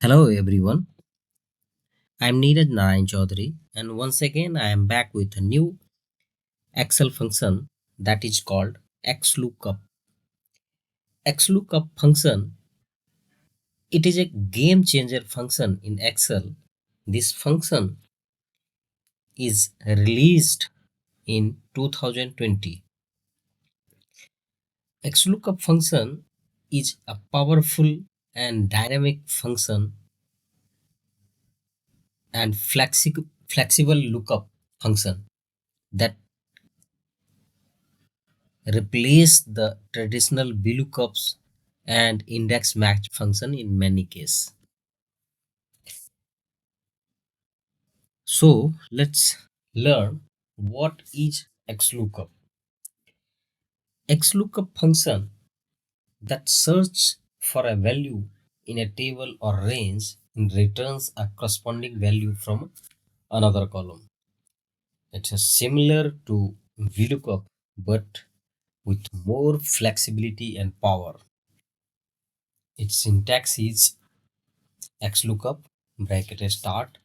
Hello everyone, I'm Neeraj Narayan Chaudhary, and once again I am back with a new Excel function that is called Xlookup. Xlookup function, it is a game changer function in Excel. This function is released in 2020. Xlookup function is a powerful and dynamic function and flexible lookup function that replace the traditional VLOOKUPs and index match function in many cases. So let's learn what is Xlookup. Xlookup function that search for a value in a table or range and returns a corresponding value from another column. It is similar to VLOOKUP but with more flexibility and power. Its syntax is Xlookup bracket start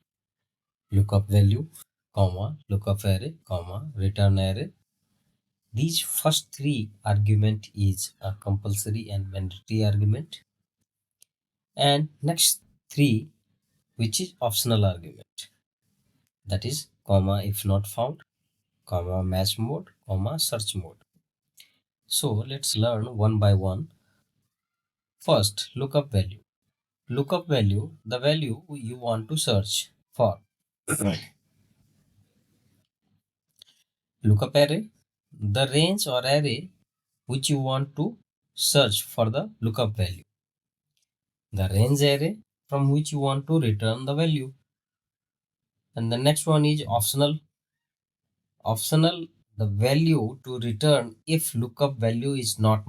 lookup value comma lookup array comma return array. These first three argument is a compulsory and mandatory argument, and next three which is optional argument, that is comma if not found, comma match mode, comma search mode. So let's learn one by one. First, lookup value. Lookup value, the value you want to search for. Lookup array, the range or array which you want to search for the lookup value. The range array from which you want to return the value. And the next one is optional. Optional, the value to return if lookup value is not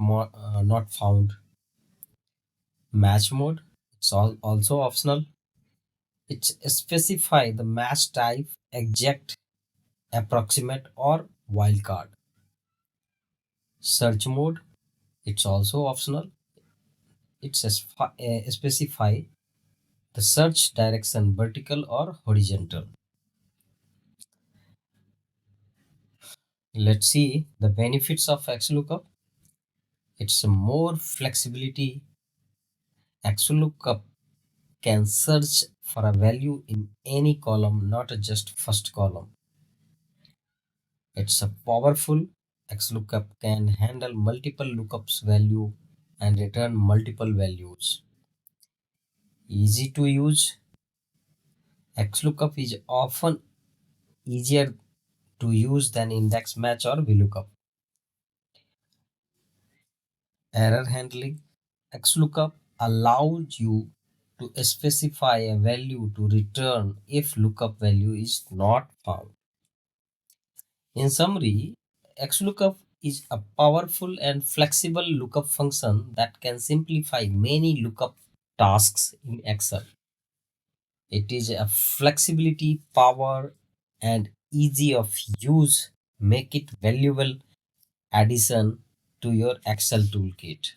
found. Match mode, it's also optional. It specify the match type, exact, approximate or wildcard. Search mode, it's also optional. It specify the search direction, vertical or horizontal. Let's see the benefits of Xlookup. It's more flexibility. Xlookup can search for a value in any column, not just first column. It's a powerful. Xlookup can handle multiple lookups value and return multiple values. Easy to use. Xlookup is often easier to use than index match or VLOOKUP. Error handling. Xlookup allows you to specify a value to return if lookup value is not found. In summary, Xlookup is a powerful and flexible lookup function that can simplify many lookup tasks in Excel. It is a flexibility, power, and easy of use make it valuable addition to your Excel toolkit.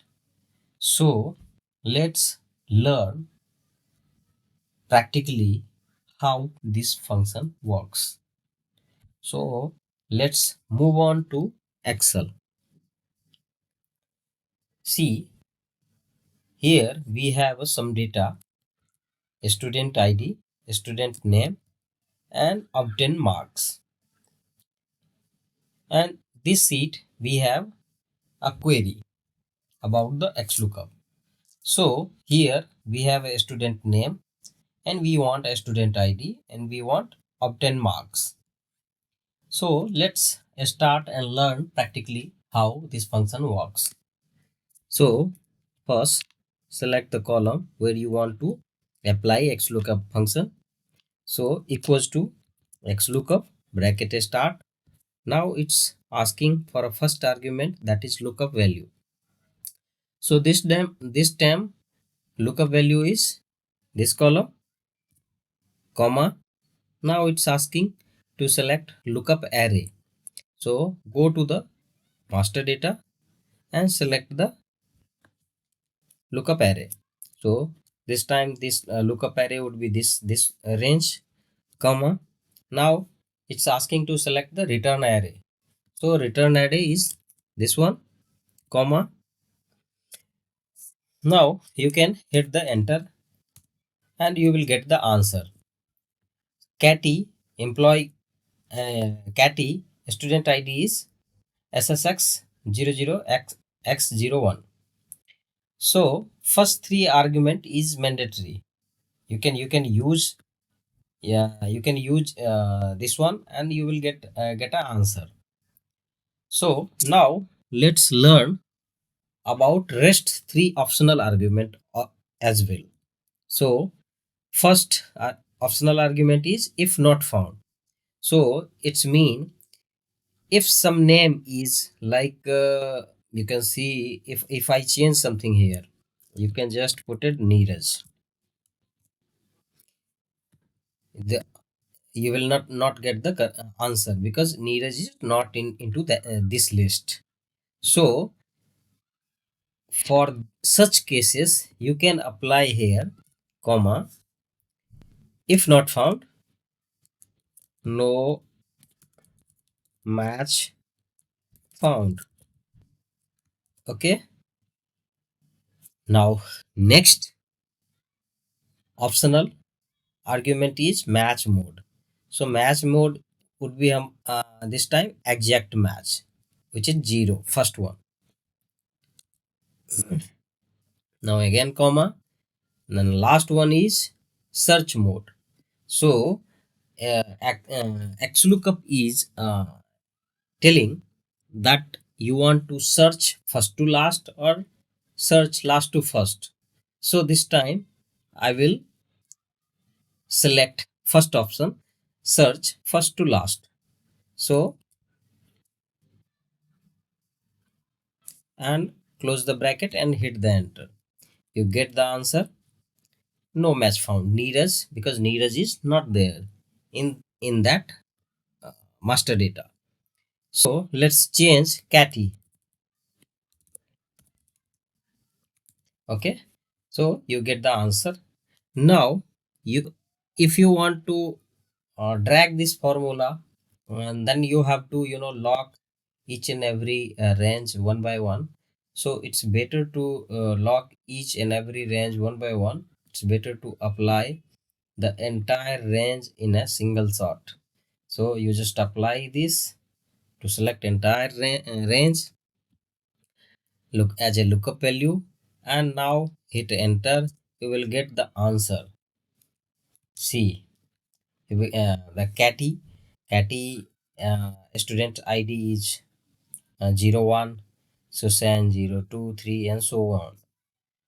So let's learn practically how this function works. So let's move on to Excel. See, here we have some data, student ID, student name, and obtained marks. And this sheet we have a query about the Xlookup. So here we have a student name and we want a student ID and we want obtained marks. So let's start and learn practically how this function works. So first select the column where you want to apply Xlookup function. So equals to Xlookup bracket start. Now it's asking for a first argument, that is lookup value. So this time lookup value is this column, comma. Now it's asking to select lookup array. So go to the master data and select the lookup array. So This time this lookup array would be this range, comma. Now it's asking to select the return array. So return array is this one, comma. Now you can hit the enter and you will get the answer. Catty employee, Catty student ID is SSX00X01. So first three argument is mandatory. You can use, yeah, you can use this one and you will get an answer. So now let's learn about rest three optional argument as well. So first optional argument is if not found. So it's mean if some name is like you can see, if I change something here, you can just put it Neeraj. The, you will not get the answer because Neeraj is not into the this list. So for such cases you can apply here, comma, if not found, no match found. Okay. Now next optional argument is match mode. So match mode would be this time exact match, which is 0, first one. Now again comma, then last one is search mode. So Xlookup is telling that you want to search first to last or search last to first. So this time I will select first option, search first to last. So and close the bracket and hit the enter. You get the answer, no match found, Neeraj, because Neeraj is not there in that master data. So let's change Catty. Okay, so you get the answer. Now you, if you want to drag this formula, and then you have to lock each and every range one by one. So it's better to lock each and every range one by one. It's better to apply the entire range in a single shot. So you just apply this to select entire range, look as a lookup value, and now hit enter. You will get the answer. See, the Catty student ID is 01, Susan 023, and so on.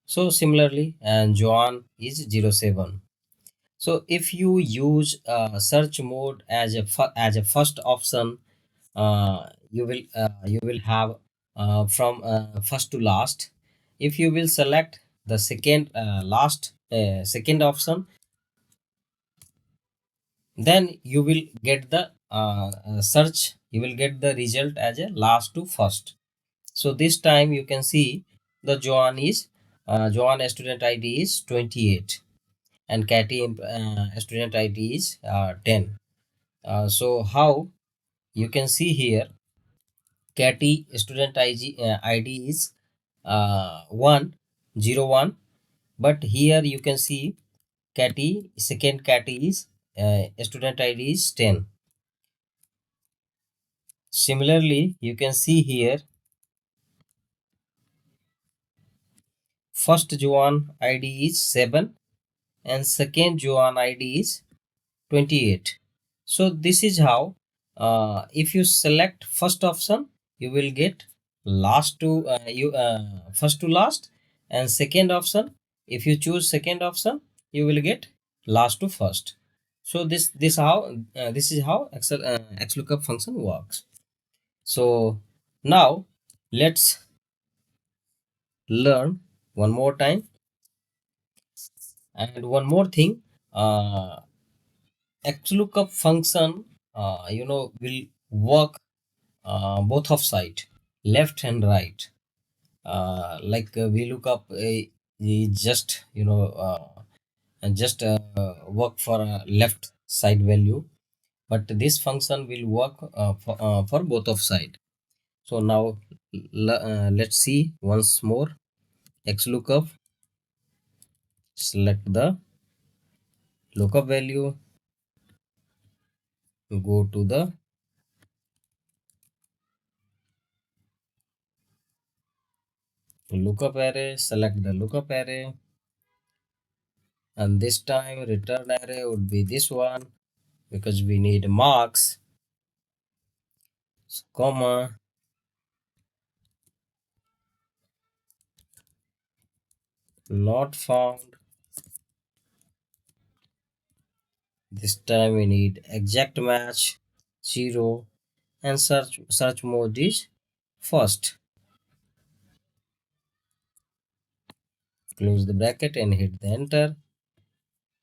So similarly, and Joan is 07. So if you use search mode as a first option, you will have from first to last. If you will select the second second option, then you will get the search. You will get the result as a last to first. So this time you can see the Joan student ID is 28 and Catty student ID is 10. So how you can see here, Catty student ID is 101, but here you can see second Catty is student ID is 10. Similarly, you can see here first Joan ID is 7 and second Joan ID is 28. So this is how if you select first option, you will get last to you first to last, and second option, if you choose second option, you will get last to first. So this is how Xlookup function works. So now let's learn one more time, and one more thing. Xlookup function will work both of side, left and right. Like VLOOKUP is just and just work for a left side value, but this function will work for both of side. So now let's see once more. Xlookup, select the lookup value, go to the lookup array, select the lookup array, and this time return array would be this one because we need marks. So, comma, not found. This time we need exact match 0, and search mode is first. Close the bracket and hit the enter.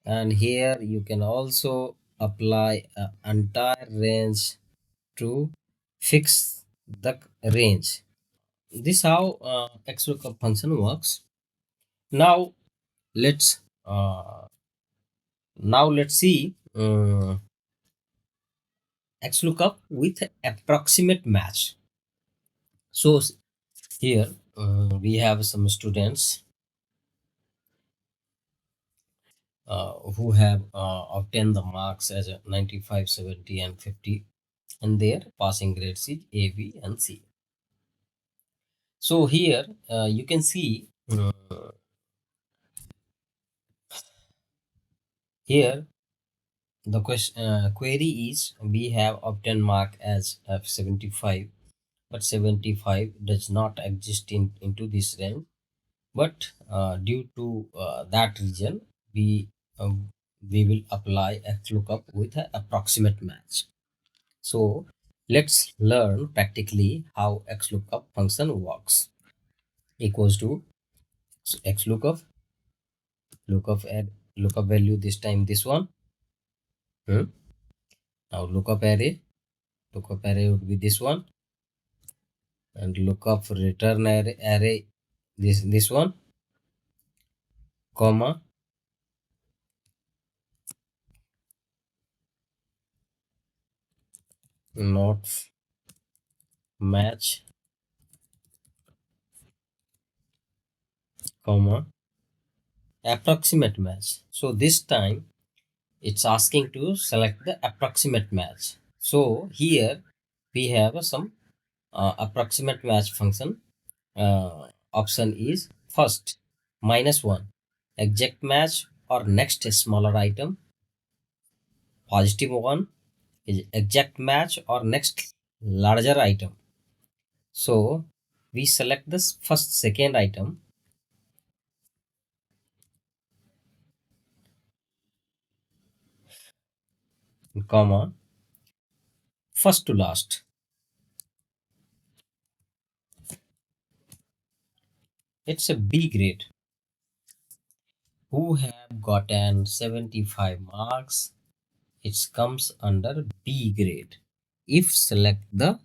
And here you can also apply an entire range to fix the range. This how XLOOKUP function works. Now let's see XLOOKUP with approximate match. So here we have some students who have obtained the marks as a 95, 70, and 50, and their passing grades is A, B, and C. So here you can see here the query is we have obtained mark as 75, but 75 does not exist into this range, but due to that reason we will apply XLOOKUP with an approximate match. So let's learn practically how XLOOKUP function works. Equals to XLOOKUP, lookup value, this time this one. Now lookup array would be this one, and lookup return array this one, comma, not match, comma, approximate match. So this time it's asking to select the approximate match. So here we have some approximate match function. Option is first -1, exact match or next smaller item. +1 is exact match or next larger item. So we select this first second item, comma, first to last. It's a B grade. Who have gotten 75 marks, it comes under B grade. If select the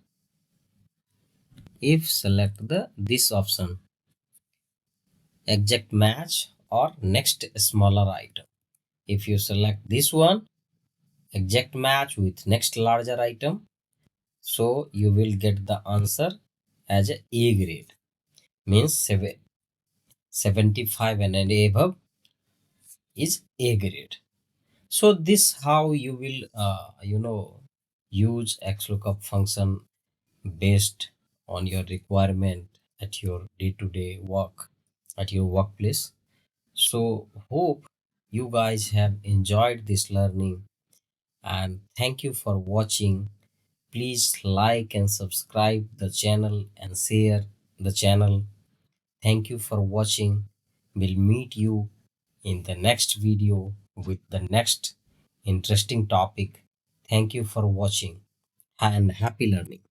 this option, exact match or next smaller item. If you select this one, exact match with next larger item, so you will get the answer as A grade, means 75 and above is A grade. So this how you will use XLOOKUP function based on your requirement at your day-to-day work at your workplace. So hope you guys have enjoyed this learning, and thank you for watching. Please like and subscribe the channel and share the channel. Thank you for watching. We'll meet you in the next video with the next interesting topic. Thank you for watching and happy learning.